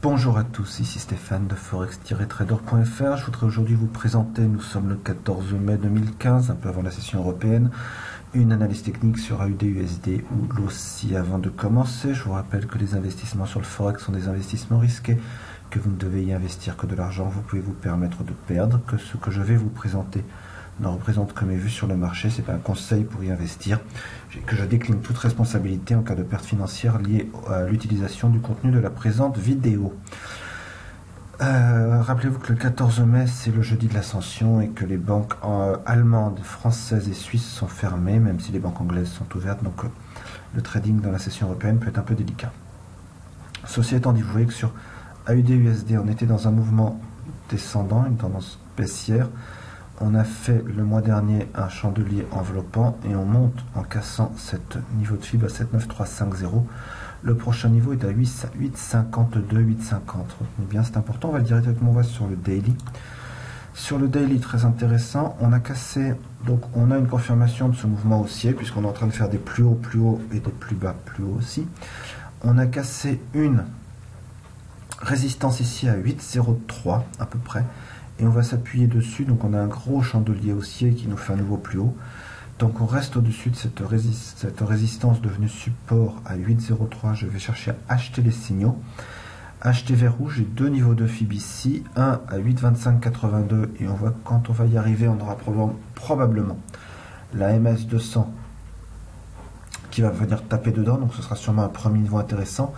Bonjour à tous, ici Stéphane de forex-trader.fr. Je voudrais aujourd'hui vous présenter, nous sommes le 14 mai 2015, un peu avant la session européenne, une analyse technique sur AUD-USD ou l'OSCI. Avant de commencer, je vous rappelle que les investissements sur le forex sont des investissements risqués, que vous ne devez y investir que de l'argent, vous pouvez vous permettre de perdre, que ce que je vais vous présenter ne représente que mes vues sur le marché, c'est pas un conseil pour y investir, que je décline toute responsabilité en cas de perte financière liée à l'utilisation du contenu de la présente vidéo. Rappelez-vous que le 14 mai, c'est le jeudi de l'ascension et que les banques allemandes, françaises et suisses sont fermées, même si les banques anglaises sont ouvertes, donc le trading dans la session européenne peut être un peu délicat. Ceci étant dit, vous voyez que sur AUD-USD, on était dans un mouvement descendant, une tendance baissière. On a fait le mois dernier un chandelier enveloppant et on monte en cassant ce niveau de fibre à 79350. Le prochain niveau est à 8,52, 8,50. Retenez bien, c'est important. On va directement voir sur le daily. Sur le daily, très intéressant, on a cassé, donc on a une confirmation de ce mouvement haussier puisqu'on est en train de faire des plus hauts et des plus bas plus hauts aussi. On a cassé une résistance ici à 8,03 à peu près. Et on va s'appuyer dessus, donc on a un gros chandelier haussier qui nous fait un nouveau plus haut. Donc on reste au-dessus de cette résistance devenue support à 8,03. Je vais chercher à acheter les signaux. Acheter vers rouge, j'ai deux niveaux de FIB ici, un à 8,2582 et on voit que quand on va y arriver, on aura probablement la MS200 qui va venir taper dedans, donc ce sera sûrement un premier niveau intéressant.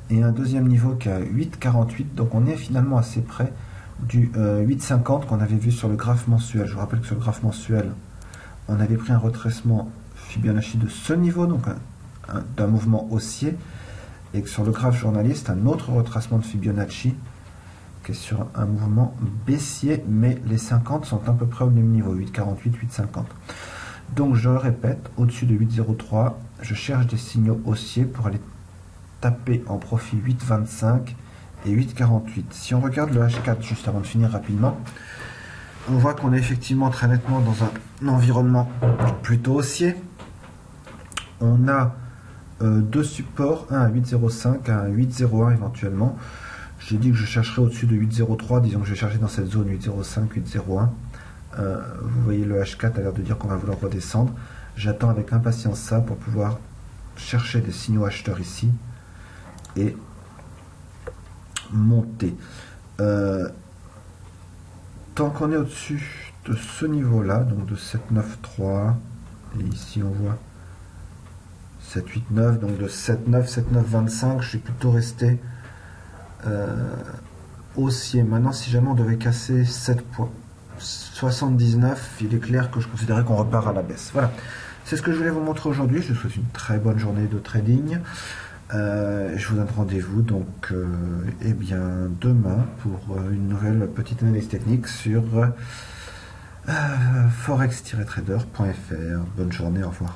Et un deuxième niveau qui est à 8,48, donc on est finalement assez près du 8,50 qu'on avait vu sur le graphe mensuel. Je vous rappelle que sur le graphe mensuel, on avait pris un retracement Fibonacci de ce niveau, donc d'un mouvement haussier, et que sur le graphe journaliste, un autre retracement de Fibonacci qui est sur un mouvement baissier, mais les 50 sont à peu près au même niveau, 8,48, 8,50. Donc je le répète, au-dessus de 8,03, je cherche des signaux haussiers pour aller taper en profit 8,25 et 8,48. Si on regarde le H4 juste avant de finir rapidement, on voit qu'on est effectivement très nettement dans un environnement plutôt haussier. On a deux supports, un à 8,05, un à 8,01 éventuellement. J'ai dit que je chercherai au-dessus de 8,03, disons que je vais chercher dans cette zone 8,05, 8,01. Vous voyez le H4 a l'air de dire qu'on va vouloir redescendre. J'attends avec impatience ça pour pouvoir chercher des signaux acheteurs ici et monter. Tant qu'on est au-dessus de ce niveau-là, donc de 7,93, et ici on voit 7,89, donc de 7,9, 7,925, je suis plutôt resté haussier. Maintenant, si jamais on devait casser 7,79, il est clair que je considérais qu'on repart à la baisse. Voilà, c'est ce que je voulais vous montrer aujourd'hui. Je vous souhaite une très bonne journée de trading. Je vous donne rendez-vous donc eh bien demain pour une nouvelle petite analyse technique sur forex-trader.fr. Bonne journée, au revoir.